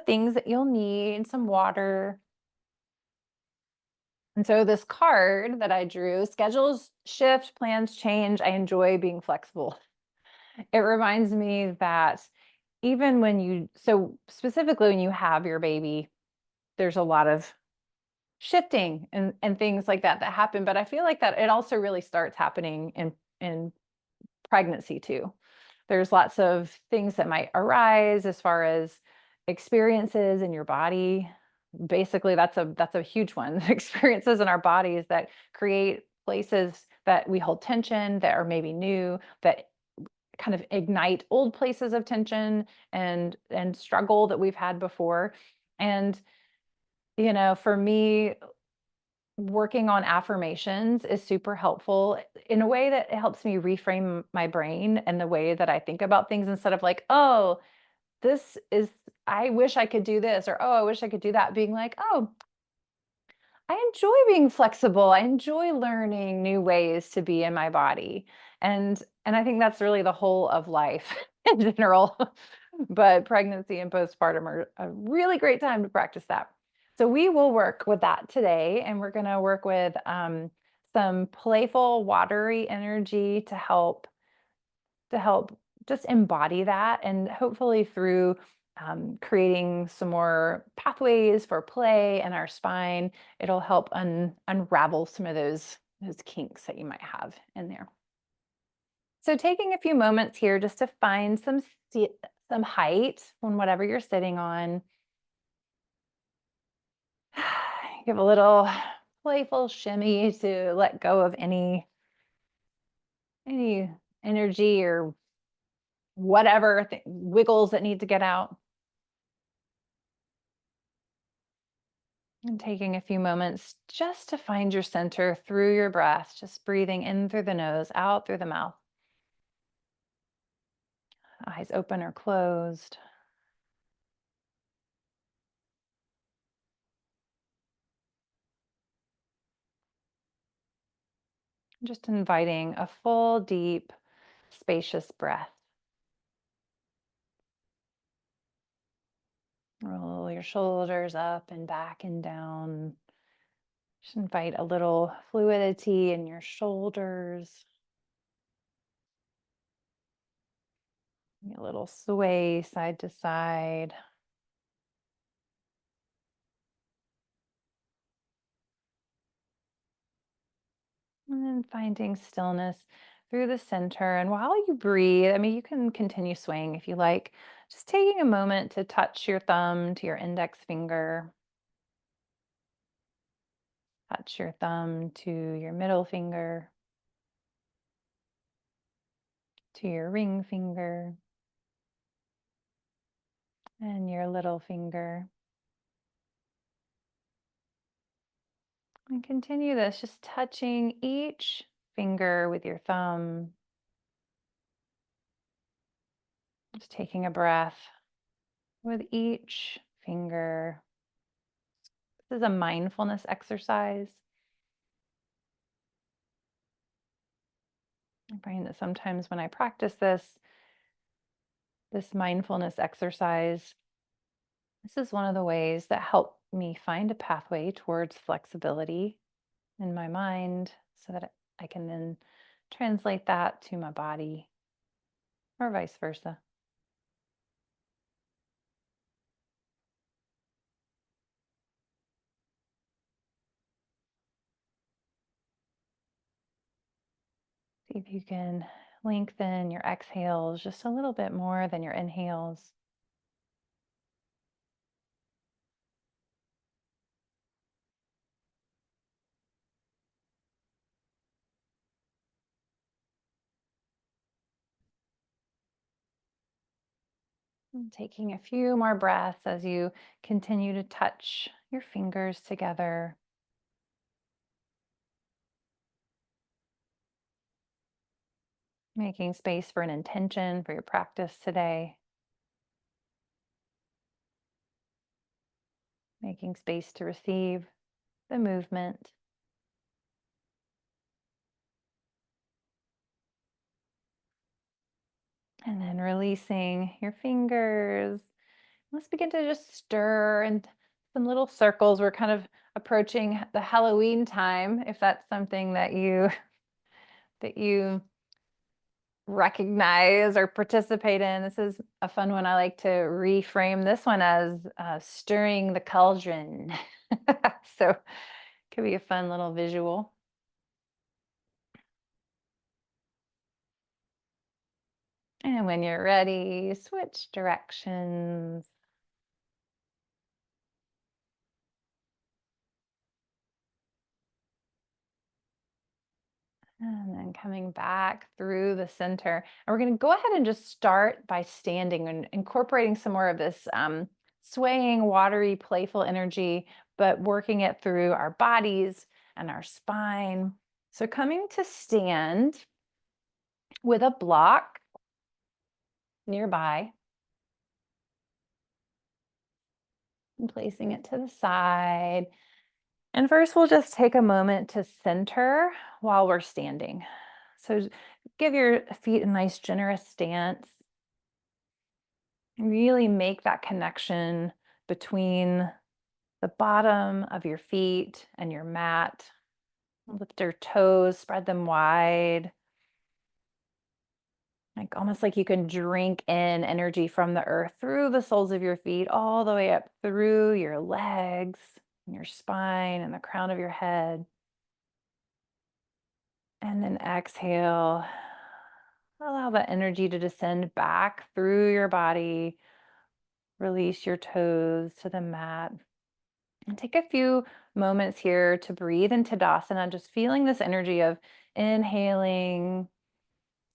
things that you'll need, some water. And so this card that I drew, schedules shift, plans change. I enjoy being flexible. It reminds me that even when so specifically when you have your baby, there's a lot of shifting and things like that that happen. But I feel like that it also really starts happening in pregnancy too. There's lots of things that might arise as far as experiences in your body. Basically, that's a huge one. Experiences in our bodies that create places that we hold tension, that are maybe new, that kind of ignite old places of tension and struggle that we've had before. And for me, working on affirmations is super helpful in a way that it helps me reframe my brain and the way that I think about things instead of like, oh, this is, I wish I could do this, or oh, I wish I could do that. Being like, oh, I enjoy being flexible. I enjoy learning new ways to be in my body. And I think that's really the whole of life in general. But pregnancy and postpartum are a really great time to practice that. So we will work with that today, and we're going to work with some playful, watery energy to help just embody that, and hopefully through creating some more pathways for play in our spine, it'll help unravel some of those kinks that you might have in there. So taking a few moments here just to find some height on whatever you're sitting on. Give a little playful shimmy to let go of any energy or whatever wiggles that need to get out. And taking a few moments just to find your center through your breath, just breathing in through the nose, out through the mouth. Eyes open or closed. Just inviting a full, deep, spacious breath. Roll your shoulders up and back and down. Just invite a little fluidity in your shoulders, a little sway side to side. And then finding stillness through the center. And while you breathe, I mean, you can continue swaying if you like. Just taking a moment to touch your thumb to your index finger, touch your thumb to your middle finger, to your ring finger, and your little finger. And continue this, just touching each finger with your thumb. Just taking a breath with each finger. This is a mindfulness exercise. I find that sometimes when I practice this mindfulness exercise, this is one of the ways that help me find a pathway towards flexibility in my mind so that I can then translate that to my body or vice versa. See if you can lengthen your exhales just a little bit more than your inhales. And taking a few more breaths as you continue to touch your fingers together. Making space for an intention for your practice today. Making space to receive the movement. And then releasing your fingers, Let's begin to just stir and some little circles. We're kind of approaching the Halloween time, if that's something that you that you recognize or participate in. This is a fun one. I like to reframe this one as stirring the cauldron. So could be a fun little visual. And when you're ready, switch directions. And then coming back through the center. And we're going to go ahead and just start by standing and incorporating some more of this swaying, watery, playful energy, but working it through our bodies and our spine. So coming to stand with a block nearby and placing it to the side. And first, we'll just take a moment to center while we're standing. So give your feet a nice, generous stance. Really make that connection between the bottom of your feet and your mat. Lift your toes, spread them wide. Like almost like you can drink in energy from the earth through the soles of your feet, all the way up through your legs, and your spine, and the crown of your head. And then exhale. Allow that energy to descend back through your body. Release your toes to the mat. And take a few moments here to breathe into Tadasana, just feeling this energy of inhaling,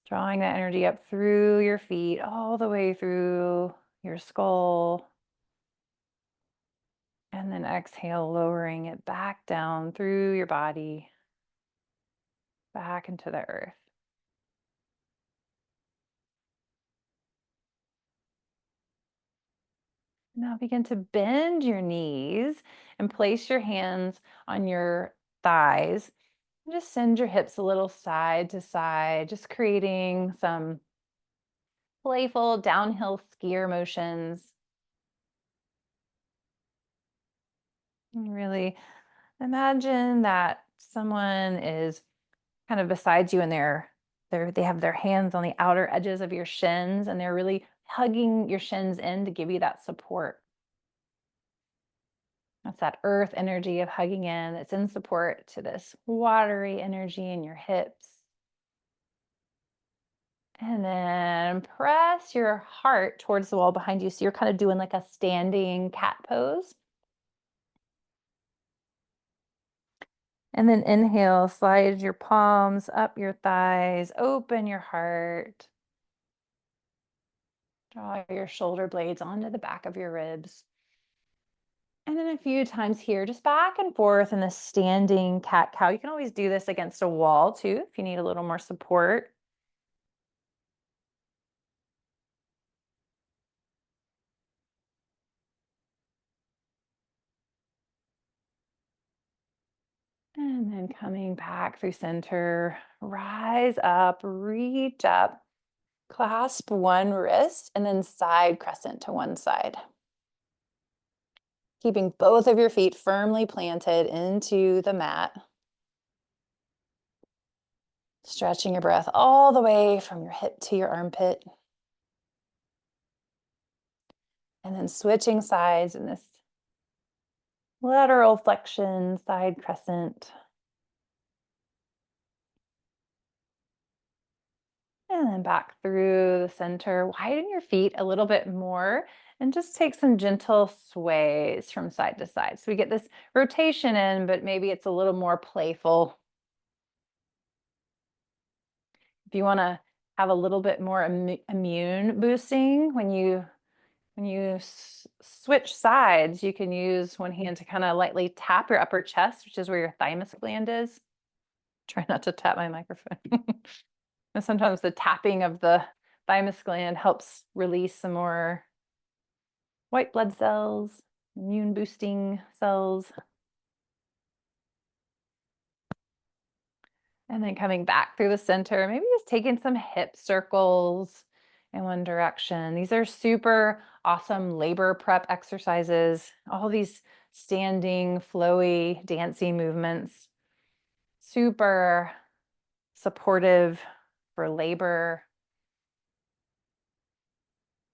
drawing that energy up through your feet, all the way through your skull. And then exhale, lowering it back down through your body, back into the earth. Now begin to bend your knees and place your hands on your thighs. Just send your hips a little side to side, just creating some playful downhill skier motions. And really imagine that someone is kind of beside you and they have their hands on the outer edges of your shins and they're really hugging your shins in to give you that support. That's that earth energy of hugging in that's in support to this watery energy in your hips. And then press your heart towards the wall behind you. So you're kind of doing like a standing cat pose. And then inhale, slide your palms up your thighs, open your heart. Draw your shoulder blades onto the back of your ribs. And then a few times here, just back and forth in the standing cat cow. You can always do this against a wall too, if you need a little more support. And then coming back through center, rise up, reach up, clasp one wrist, and then side crescent to one side. Keeping both of your feet firmly planted into the mat. Stretching your breath all the way from your hip to your armpit. And then switching sides in this lateral flexion, side crescent. And then back through the center. Widen your feet a little bit more and just take some gentle sways from side to side. So we get this rotation in, but maybe it's a little more playful. If you want to have a little bit more immune boosting when you switch sides, you can use one hand to kind of lightly tap your upper chest, which is where your thymus gland is. Try not to tap my microphone. And sometimes the tapping of the thymus gland helps release some more white blood cells, immune boosting cells. And then coming back through the center, maybe just taking some hip circles. in one direction. These are super awesome labor prep exercises. All these standing, flowy, dancey movements. Super supportive for labor.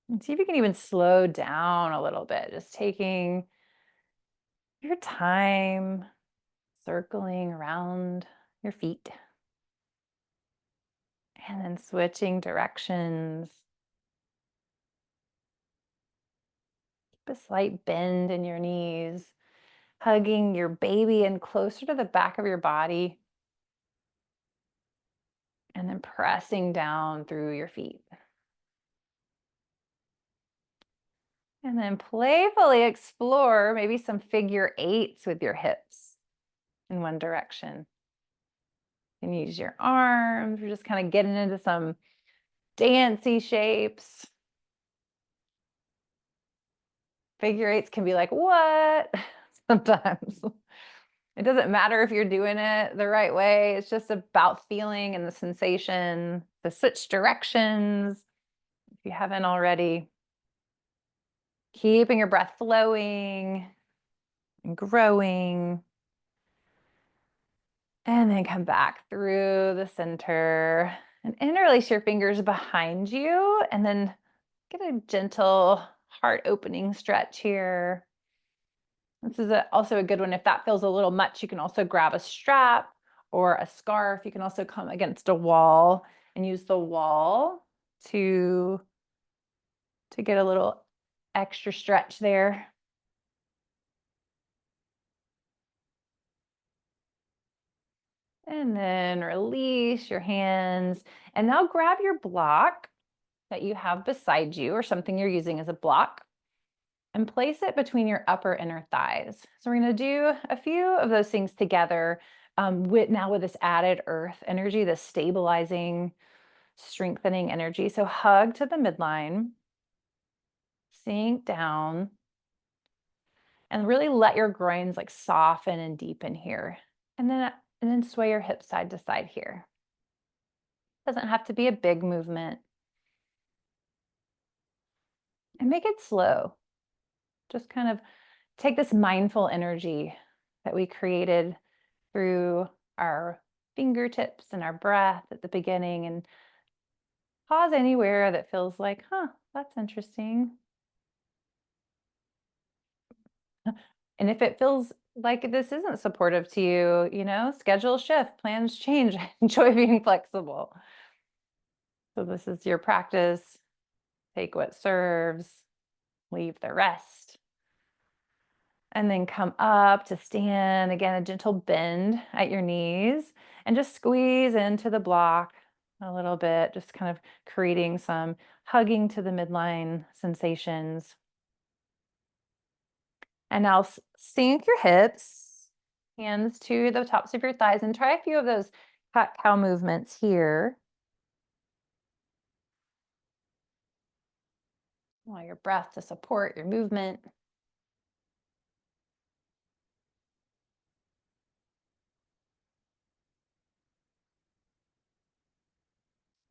And see if you can even slow down a little bit, just taking your time, circling around your feet, and then switching directions. Keep a slight bend in your knees, hugging your baby in closer to the back of your body, and then pressing down through your feet. And then playfully explore maybe some figure eights with your hips in one direction. You can use your arms. We're just kind of getting into some dancey shapes. Figure eights can be like, what? Sometimes. It doesn't matter if you're doing it the right way. It's just about feeling and the sensation, the switch directions. If you haven't already, keeping your breath flowing and growing. And then come back through the center and interlace your fingers behind you, and then get a gentle heart opening stretch here. This is also a good one. If that feels a little much, you can also grab a strap or a scarf. You can also come against a wall and use the wall to get a little extra stretch there. And then release your hands. And now grab your block that you have beside you, or something you're using as a block, and place it between your upper inner thighs. So we're going to do a few of those things together with this added earth energy, this stabilizing, strengthening energy. So hug to the midline, sink down, and really let your groins like soften and deepen here. And then sway your hips side to side here. Doesn't have to be a big movement. And make it slow. Just kind of take this mindful energy that we created through our fingertips and our breath at the beginning, and pause anywhere that feels like, that's interesting. And if it feels like this isn't supportive to you, schedule shift, plans change, enjoy being flexible. So this is your practice. Take what serves, leave the rest. And then come up to stand. Again, a gentle bend at your knees, and just squeeze into the block a little bit, just kind of creating some hugging to the midline sensations. And now sink your hips, hands to the tops of your thighs, and try a few of those cat cow movements here. Allow your breath to support your movement.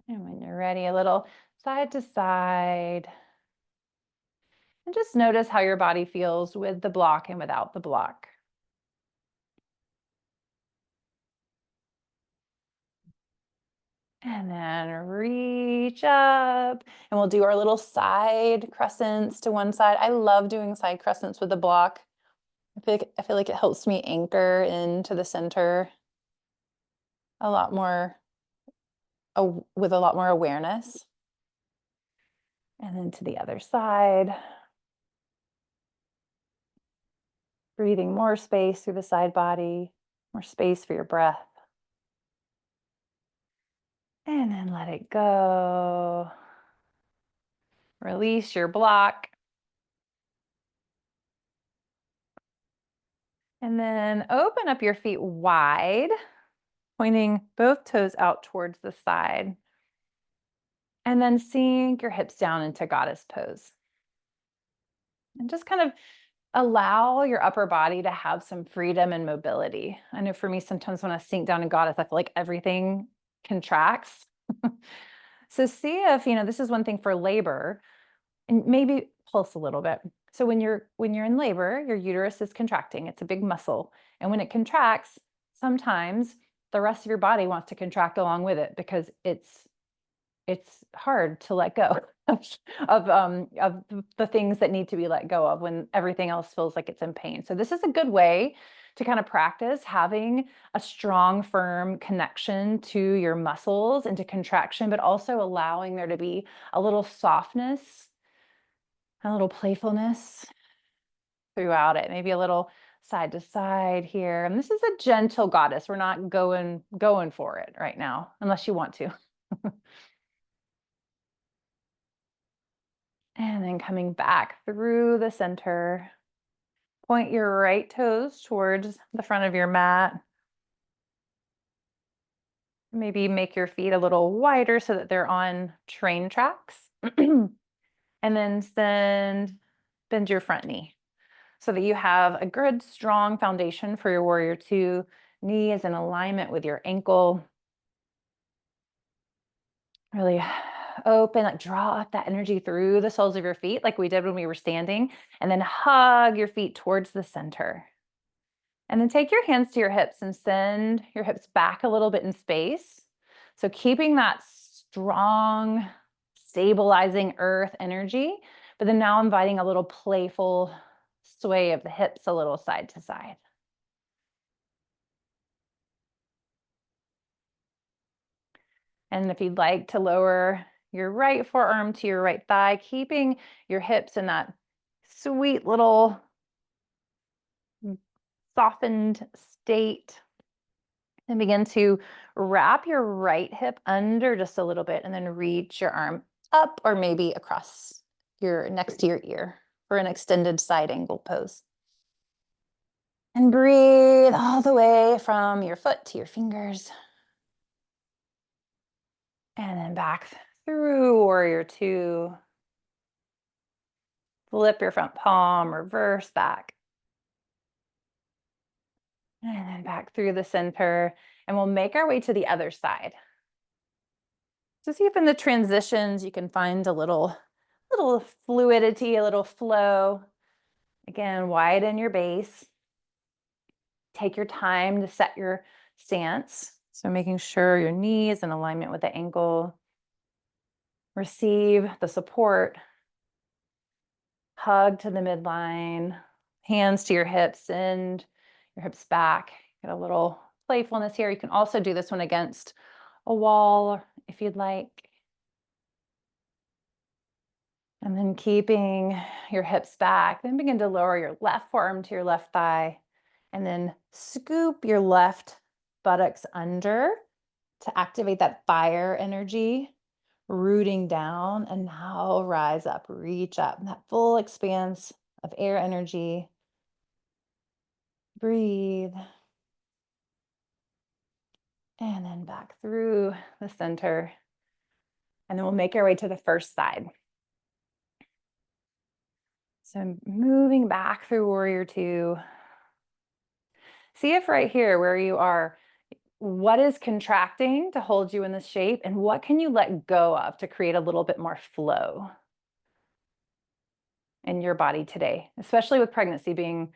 And when you're ready, a little side to side. And just notice how your body feels with the block and without the block. And then reach up, and we'll do our little side crescents to one side. I love doing side crescents with the block. I feel like it helps me anchor into the center a lot more, with a lot more awareness. And then to the other side. Breathing more space through the side body, more space for your breath. And then let it go. Release your block. And then open up your feet wide, pointing both toes out towards the side. And then sink your hips down into goddess pose. And just kind of allow your upper body to have some freedom and mobility. I know for me, sometimes when I sink down in goddess, I feel like everything contracts. So see if, this is one thing for labor, and maybe pulse a little bit. So when you're in labor, your uterus is contracting. It's a big muscle. And when it contracts, sometimes the rest of your body wants to contract along with it because it's hard to let go of the things that need to be let go of when everything else feels like it's in pain. So this is a good way to kind of practice having a strong, firm connection to your muscles and to contraction, but also allowing there to be a little softness, a little playfulness throughout it. Maybe a little side to side here. And this is a gentle goddess. We're not going for it right now, unless you want to. And then coming back through the center. Point your right toes towards the front of your mat. Maybe make your feet a little wider so that they're on train tracks. And then bend your front knee so that you have a good, strong foundation for your warrior two. Knee is in alignment with your ankle. Really open, like draw up that energy through the soles of your feet like we did when we were standing, and then hug your feet towards the center. And then take your hands to your hips and send your hips back a little bit in space. So keeping that strong, stabilizing earth energy, but then now inviting a little playful sway of the hips a little side to side. And if you'd like to lower your right forearm to your right thigh, keeping your hips in that sweet little softened state. And begin to wrap your right hip under just a little bit and then reach your arm up or maybe across your next to your ear for an extended side angle pose. And breathe all the way from your foot to your fingers. And then back through warrior two. Flip your front palm, reverse back. And then back through the center. And we'll make our way to the other side. So see if in the transitions you can find a little fluidity, a little flow. Again, widen your base. Take your time to set your stance. So making sure your knee is in alignment with the ankle. Receive the support. Hug to the midline. Hands to your hips, send your hips back. Get a little playfulness here. You can also do this one against a wall if you'd like. And then keeping your hips back, then begin to lower your left forearm to your left thigh, and then scoop your left buttocks under to activate that fire energy, rooting down, and now rise up, reach up, that full expanse of air energy. Breathe. And then back through the center. And then we'll make our way to the first side. So moving back through warrior two. See if right here where you are, what is contracting to hold you in this shape and what can you let go of to create a little bit more flow in your body today, especially with pregnancy being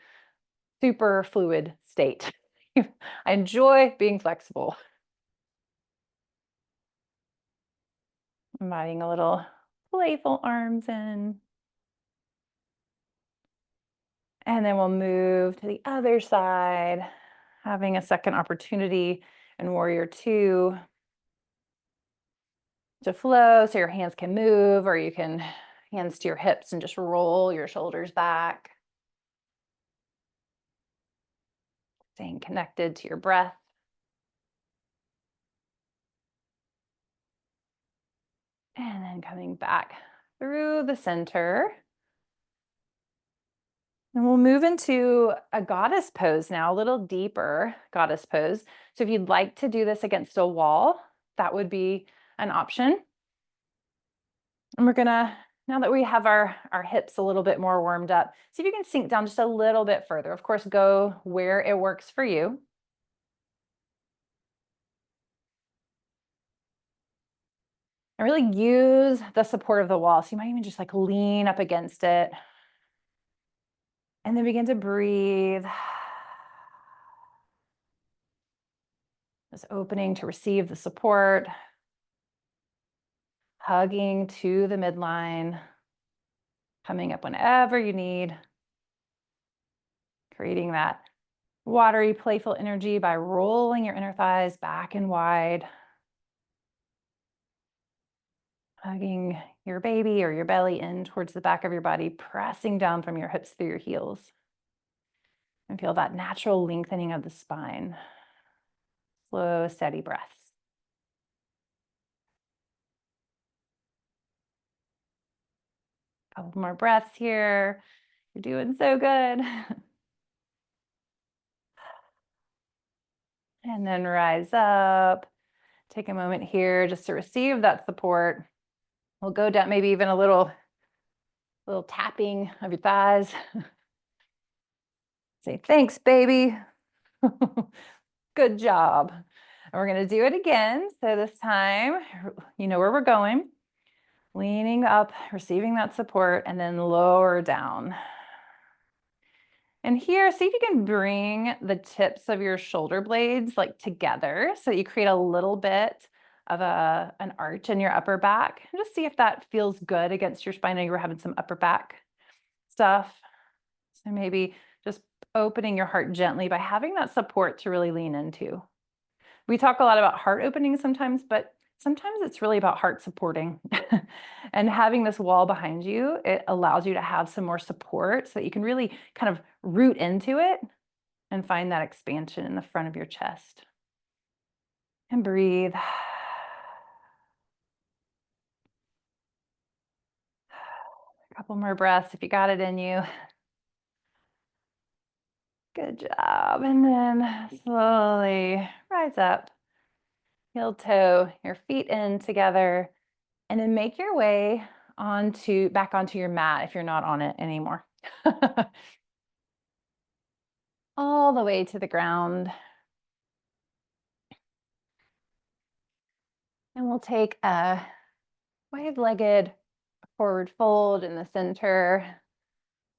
super fluid state. I enjoy being flexible. Inviting a little playful arms in. And then we'll move to the other side, having a second opportunity in warrior two to flow so your hands can move, or you can hands to your hips and just roll your shoulders back. Staying connected to your breath. And then coming back through the center. And we'll move into a goddess pose now, a little deeper goddess pose. So if you'd like to do this against a wall, that would be an option. And we're gonna, now that we have our hips a little bit more warmed up, see if you can sink down just a little bit further. Of course, go where it works for you. And really use the support of the wall. So you might even just like lean up against it. And then begin to breathe. Just opening to receive the support. Hugging to the midline. Coming up whenever you need. Creating that watery, playful energy by rolling your inner thighs back and wide. Hugging your baby or your belly in towards the back of your body, pressing down from your hips through your heels. And feel that natural lengthening of the spine. Slow, steady breaths. Couple more breaths here. You're doing so good. And then rise up. Take a moment here just to receive that support. We'll go down, maybe even a little tapping of your thighs. Say, thanks, baby. Good job. And we're going to do it again. So this time, you know where we're going. Leaning up, receiving that support, and then lower down. And here, see if you can bring the tips of your shoulder blades like together so that you create a little bit of an arch in your upper back. And just see if that feels good against your spine. I know you were having some upper back stuff. So maybe just opening your heart gently by having that support to really lean into. We talk a lot about heart opening sometimes, but sometimes it's really about heart supporting. And having this wall behind you, it allows you to have some more support so that you can really kind of root into it and find that expansion in the front of your chest. And breathe. A couple more breaths if you got it in you. Good job. And then slowly rise up. Heel toe your feet in together. And then make your way back onto your mat if you're not on it anymore. All the way to the ground. And we'll take a wide-legged forward fold in the center.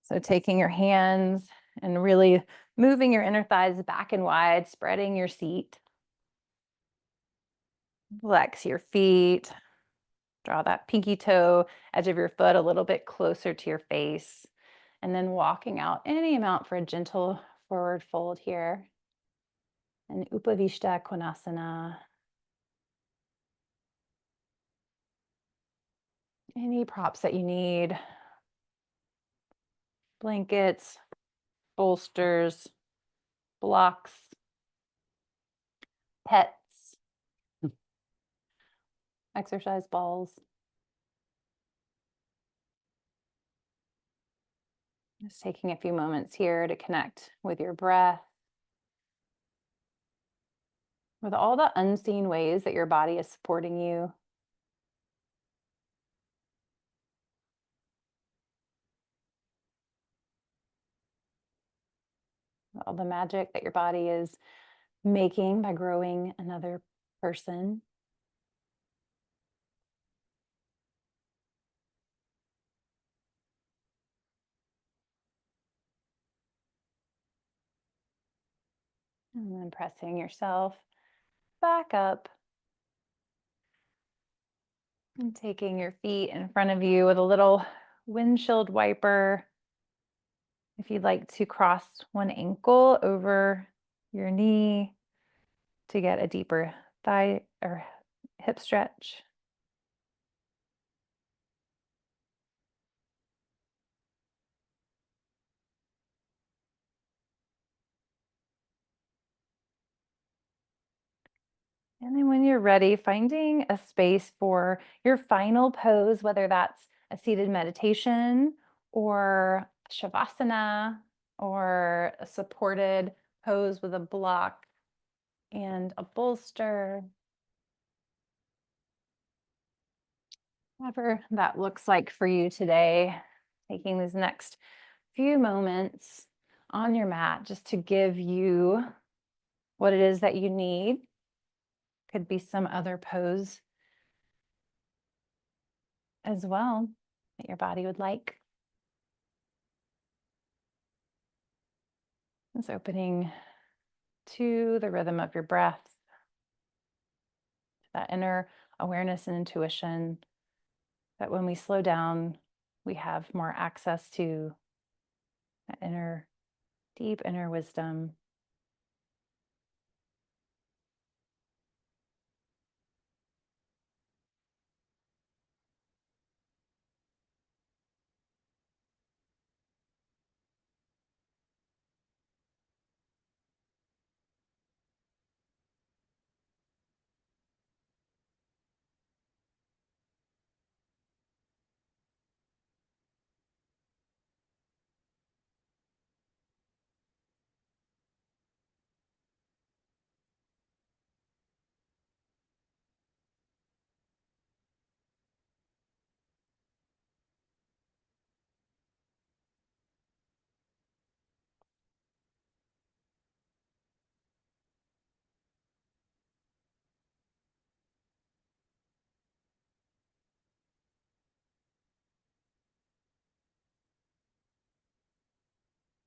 So taking your hands and really moving your inner thighs back and wide, spreading your seat. Flex your feet. Draw that pinky toe edge of your foot a little bit closer to your face. And then walking out any amount for a gentle forward fold here. And Upavishta Konasana. Any props that you need. Blankets, bolsters, blocks, pets, exercise balls. Just taking a few moments here to connect with your breath, with all the unseen ways that your body is supporting you. All the magic that your body is making by growing another person. And then pressing yourself back up. And taking your feet in front of you with a little windshield wiper. If you'd like to cross one ankle over your knee to get a deeper thigh or hip stretch. And then when you're ready, finding a space for your final pose, whether that's a seated meditation or shavasana or a supported pose with a block and a bolster. Whatever that looks like for you today, taking these next few moments on your mat just to give you what it is that you need. Could be some other pose as well that your body would like. It's opening to the rhythm of your breath, that inner awareness and intuition that when we slow down, we have more access to that inner, deep inner wisdom.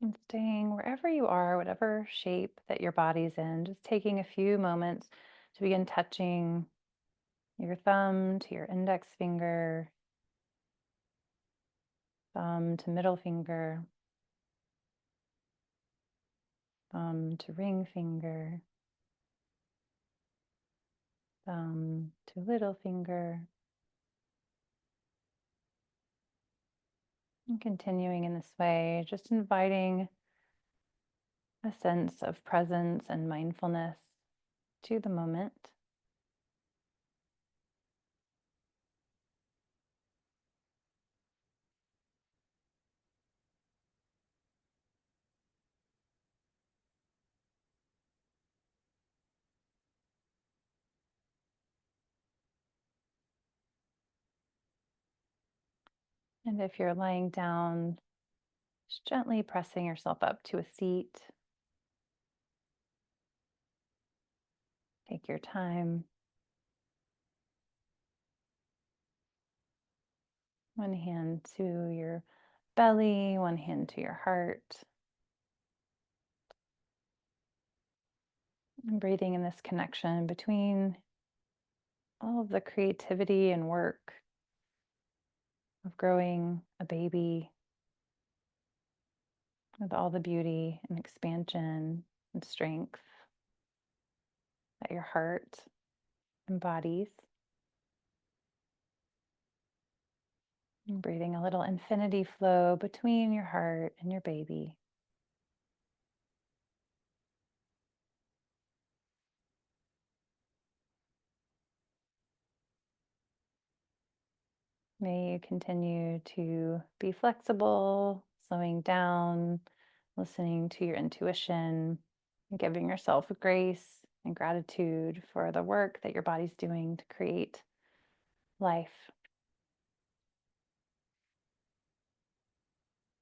And staying wherever you are, whatever shape that your body's in, just taking a few moments to begin touching your thumb to your index finger, thumb to middle finger, thumb to ring finger, thumb to little finger, and continuing in this way, just inviting a sense of presence and mindfulness to the moment. And if you're lying down, just gently pressing yourself up to a seat. Take your time. One hand to your belly, one hand to your heart. And breathing in this connection between all of the creativity and work of growing a baby with all the beauty and expansion and strength that your heart embodies. And breathing a little infinity flow between your heart and your baby. May you continue to be flexible, slowing down, listening to your intuition, and giving yourself grace and gratitude for the work that your body's doing to create life.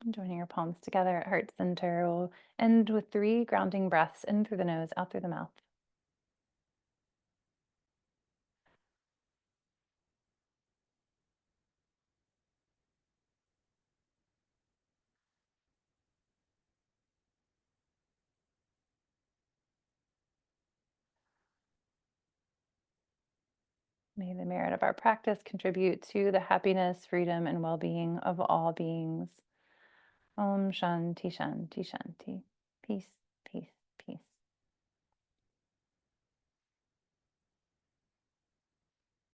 And joining your palms together at heart center, we'll end with 3 grounding breaths in through the nose, out through the mouth. May the merit of our practice contribute to the happiness, freedom, and well being of all beings. Om Shanti Shanti Shanti.